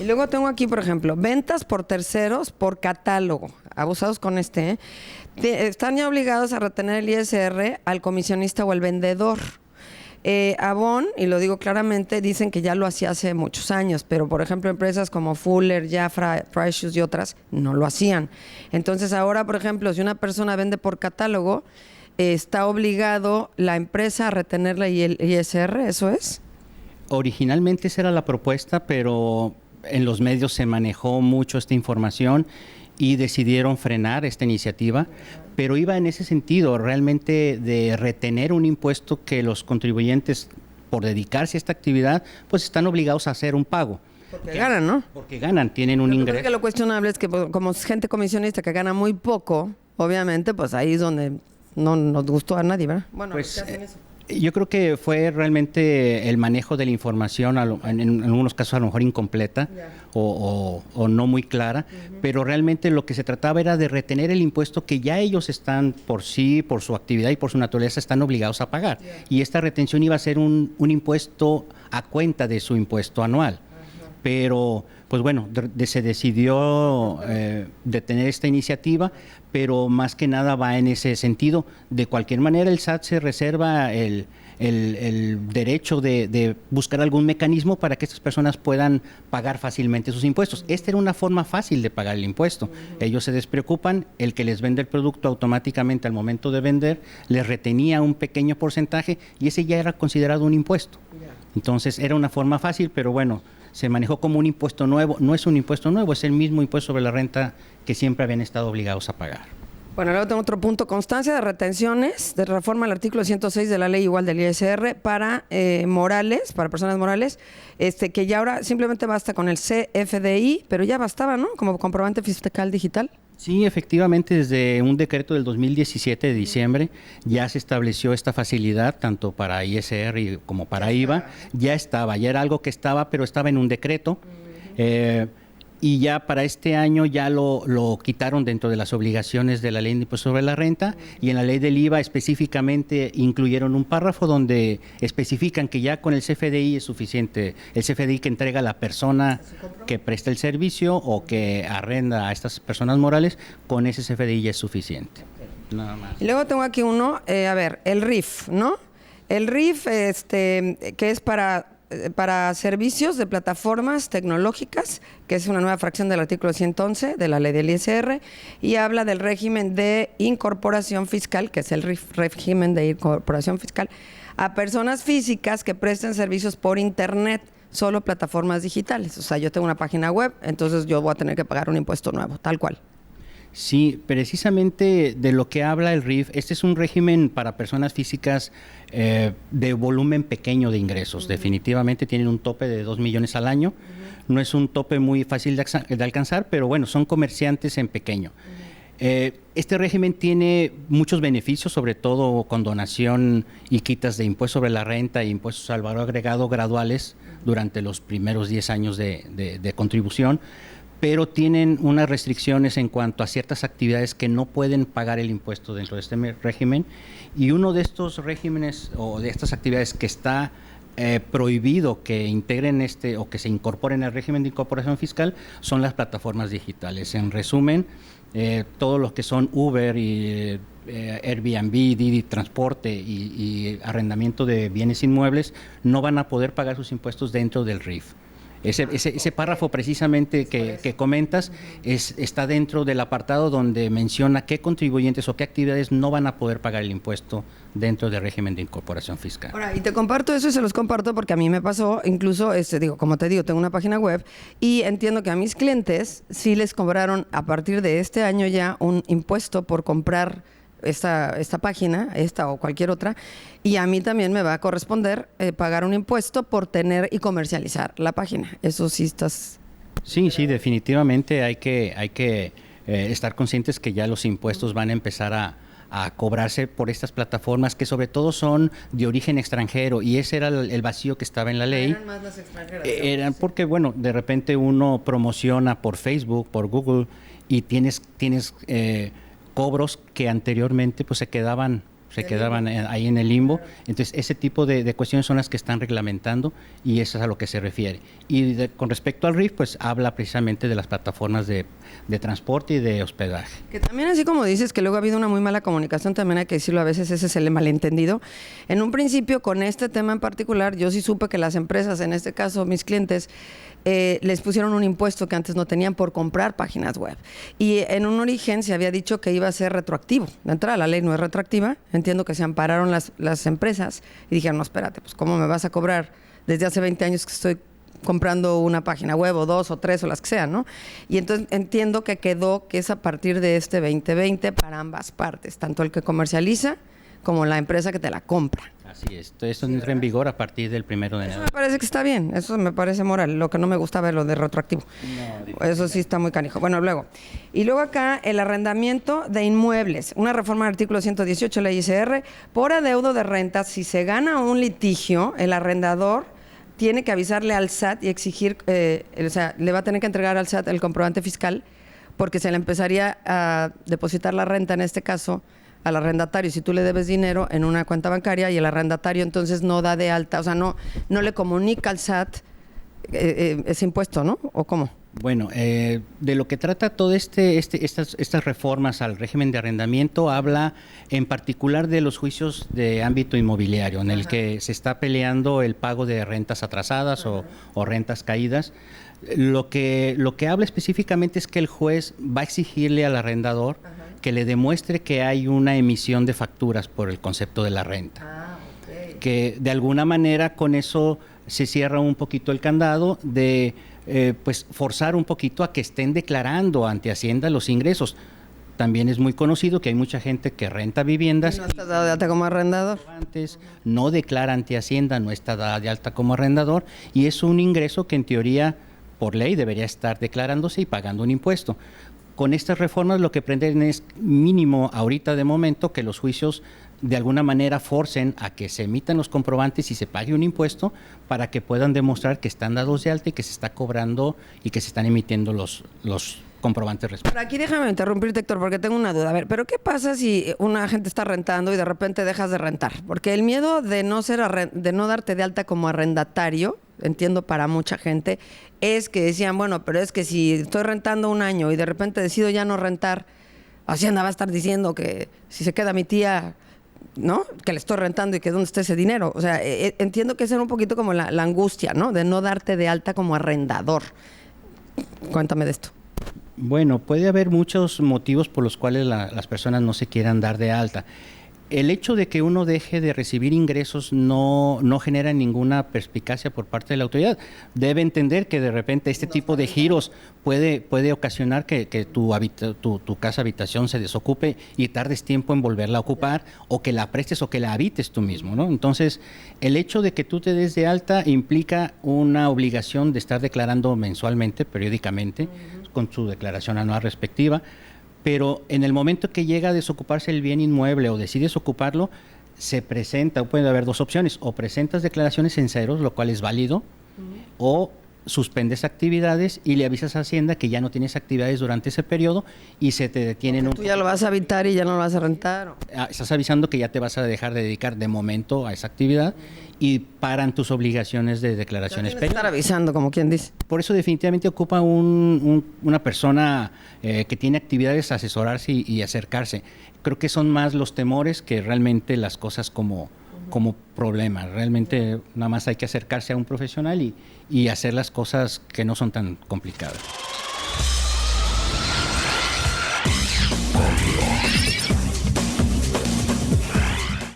Y luego tengo aquí, por ejemplo, ventas por terceros por catálogo. Abusados con este, ¿eh? Están ya obligados a retener el ISR al comisionista o al vendedor. Avon, y lo digo claramente, dicen que ya lo hacía hace muchos años, pero por ejemplo empresas como Fuller, Jafra, Price Shoes y otras no lo hacían. Entonces ahora, por ejemplo, si una persona vende por catálogo, está obligado la empresa a retenerle y el ISR, ¿eso es? Originalmente esa era la propuesta, pero en los medios se manejó mucho esta información y decidieron frenar esta iniciativa, pero iba en ese sentido, realmente de retener un impuesto que los contribuyentes, por dedicarse a esta actividad, pues están obligados a hacer un pago. Porque ganan, ¿no? Porque ganan, tienen un ingreso. Que lo cuestionable es que pues, como es gente comisionista que gana muy poco, obviamente, pues ahí es donde no nos gustó a nadie, ¿verdad? Bueno, pues, ¿qué hacen eso? Yo creo que fue realmente el manejo de la información, en algunos casos a lo mejor incompleta o no muy clara, pero realmente lo que se trataba era de retener el impuesto que ya ellos están por sí, por su actividad y por su naturaleza, están obligados a pagar. Y esta retención iba a ser un impuesto a cuenta de su impuesto anual. Pero, pues bueno, se decidió detener esta iniciativa, pero más que nada va en ese sentido. De cualquier manera, el SAT se reserva el derecho de buscar algún mecanismo para que estas personas puedan pagar fácilmente sus impuestos. Esta era una forma fácil de pagar el impuesto. Ellos se despreocupan, el que les vende el producto automáticamente al momento de vender, les retenía un pequeño porcentaje y ese ya era considerado un impuesto. Entonces, era una forma fácil, pero bueno, se manejó como un impuesto nuevo. No es un impuesto nuevo, es el mismo impuesto sobre la renta que siempre habían estado obligados a pagar. Bueno, luego tengo otro punto, constancia de retenciones de reforma al artículo 106 de la ley igual del ISR para morales, para personas morales, que ya ahora simplemente basta con el CFDI, pero ya bastaba, ¿no? Como comprobante fiscal digital. Sí, efectivamente, desde un decreto del 2017 de diciembre ya se estableció esta facilidad, tanto para ISR como para IVA. Ya era algo que estaba, pero estaba en un decreto. Y ya para este año ya lo quitaron dentro de las obligaciones de la ley de impuesto sobre la renta, y en la ley del IVA específicamente incluyeron un párrafo donde especifican que ya con el CFDI es suficiente, el CFDI que entrega la persona que presta el servicio o que arrenda a estas personas morales, con ese CFDI ya es suficiente. Nada más. Y luego tengo aquí uno, el RIF, ¿no? El RIF, que es para servicios de plataformas tecnológicas, que es una nueva fracción del artículo 111 de la ley del ISR, y habla del régimen de incorporación fiscal, que es el régimen de incorporación fiscal, a personas físicas que presten servicios por internet, solo plataformas digitales. O sea, yo tengo una página web, entonces yo voy a tener que pagar un impuesto nuevo, tal cual. Sí, precisamente de lo que habla el RIF, este es un régimen para personas físicas de volumen pequeño de ingresos. Definitivamente tienen un tope de 2 millones al año. No es un tope muy fácil de alcanzar, pero bueno, son comerciantes en pequeño. Este régimen tiene muchos beneficios, sobre todo condonación y quitas de impuesto sobre la renta e impuestos al valor agregado graduales durante los primeros 10 años de contribución, pero tienen unas restricciones en cuanto a ciertas actividades que no pueden pagar el impuesto dentro de este régimen, y uno de estos regímenes o de estas actividades que está prohibido que integren o que se incorporen al régimen de incorporación fiscal son las plataformas digitales. En resumen, todos los que son Uber y Airbnb, Didi Transporte y arrendamiento de bienes inmuebles no van a poder pagar sus impuestos dentro del RIF. Ese párrafo precisamente que comentas está dentro del apartado donde menciona qué contribuyentes o qué actividades no van a poder pagar el impuesto dentro del régimen de incorporación fiscal. Ahora, y te comparto eso y se los comparto porque a mí me pasó, incluso, como te digo, tengo una página web y entiendo que a mis clientes sí les cobraron a partir de este año ya un impuesto por comprar esta página, esta o cualquier otra, y a mí también me va a corresponder pagar un impuesto por tener y comercializar la página. Eso sí estás... Sí, definitivamente hay que estar conscientes que ya los impuestos van a empezar a cobrarse por estas plataformas que sobre todo son de origen extranjero, y ese era el vacío que estaba en la ley. Eran más las extranjeras. Eran porque, bueno, de repente uno promociona por Facebook, por Google, y tienes cobros que anteriormente pues se quedaban se quedaban ahí en el limbo. Entonces, ese tipo de cuestiones son las que están reglamentando y eso es a lo que se refiere. Y con respecto al RIF, pues habla precisamente de las plataformas de transporte y de hospedaje. Que también, así como dices que luego ha habido una muy mala comunicación, también hay que decirlo, a veces ese es el malentendido. En un principio, con este tema en particular, yo sí supe que las empresas, en este caso mis clientes, les pusieron un impuesto que antes no tenían por comprar páginas web. Y en un origen se había dicho que iba a ser retroactivo. De entrada, la ley no es retroactiva. Entiendo que se ampararon las empresas y dijeron, no, espérate, pues ¿cómo me vas a cobrar desde hace 20 años que estoy comprando una página web o 2 o 3 o las que sean, ¿no? Y entonces entiendo que quedó que es a partir de este 2020 para ambas partes, tanto el que comercializa como la empresa que te la compra. Así es, esto entra en vigor a partir del 1 de enero. Eso me parece que está bien, eso me parece moral. Lo que no me gusta es lo de retroactivo. No, eso sí está muy canijo. Bueno, luego. Y luego acá, el arrendamiento de inmuebles. Una reforma del artículo 118 de la ICR. Por adeudo de rentas, si se gana un litigio, el arrendador tiene que avisarle al SAT y exigir, o sea, le va a tener que entregar al SAT el comprobante fiscal, porque se le empezaría a depositar la renta, en este caso, al arrendatario, si tú le debes dinero en una cuenta bancaria y el arrendatario entonces no da de alta, o sea, no le comunica al SAT ese impuesto, ¿no? ¿O cómo? Bueno, de lo que trata todo estas reformas al régimen de arrendamiento habla en particular de los juicios de ámbito inmobiliario, en el que se está peleando el pago de rentas atrasadas o rentas caídas. Lo que habla específicamente es que el juez va a exigirle al arrendador que le demuestre que hay una emisión de facturas por el concepto de la renta. Que de alguna manera con eso se cierra un poquito el candado de pues forzar un poquito a que estén declarando ante Hacienda los ingresos. También es muy conocido que hay mucha gente que renta viviendas. ¿No está dado de alta como arrendador? No declara ante Hacienda, no está dada de alta como arrendador y es un ingreso que en teoría por ley debería estar declarándose y pagando un impuesto. Con estas reformas lo que pretenden es mínimo ahorita de momento que los juicios de alguna manera forcen a que se emitan los comprobantes y se pague un impuesto para que puedan demostrar que están dados de alta y que se está cobrando y que se están emitiendo los comprobantes respectivos. Por aquí déjame interrumpirte, Héctor, porque tengo una duda. A ver, ¿pero qué pasa si una gente está rentando y de repente dejas de rentar? Porque el miedo de de no darte de alta como arrendatario, entiendo para mucha gente, es que decían, bueno, pero es que si estoy rentando un año y de repente decido ya no rentar, Hacienda va a estar diciendo que si se queda mi tía, ¿no? Que le estoy rentando y que dónde está ese dinero. O sea, entiendo que esa era un poquito como la angustia, ¿no? De no darte de alta como arrendador. Cuéntame de esto. Bueno, puede haber muchos motivos por los cuales las personas no se quieran dar de alta. El hecho de que uno deje de recibir ingresos no genera ninguna perspicacia por parte de la autoridad. Debe entender que de repente este tipo de giros puede ocasionar que tu casa habitación se desocupe y tardes tiempo en volverla a ocupar o que la prestes o que la habites tú mismo, ¿no? Entonces, el hecho de que tú te des de alta implica una obligación de estar declarando mensualmente, periódicamente, con su declaración anual respectiva. Pero en el momento que llega a desocuparse el bien inmueble o decides ocuparlo, se presenta, puede haber dos opciones, o presentas declaraciones en ceros, lo cual es válido, o suspendes actividades y le avisas a Hacienda que ya no tienes actividades durante ese periodo y se te detienen. Tú ya lo vas a habitar y ya no lo vas a rentar. Estás avisando que ya te vas a dejar de dedicar de momento a esa actividad y paran tus obligaciones de declaraciones penales. Estar avisando, como quien dice. Por eso definitivamente ocupa una persona que tiene actividades asesorarse y acercarse. Creo que son más los temores que realmente las cosas como problema. Realmente nada más hay que acercarse a un profesional y hacer las cosas que no son tan complicadas.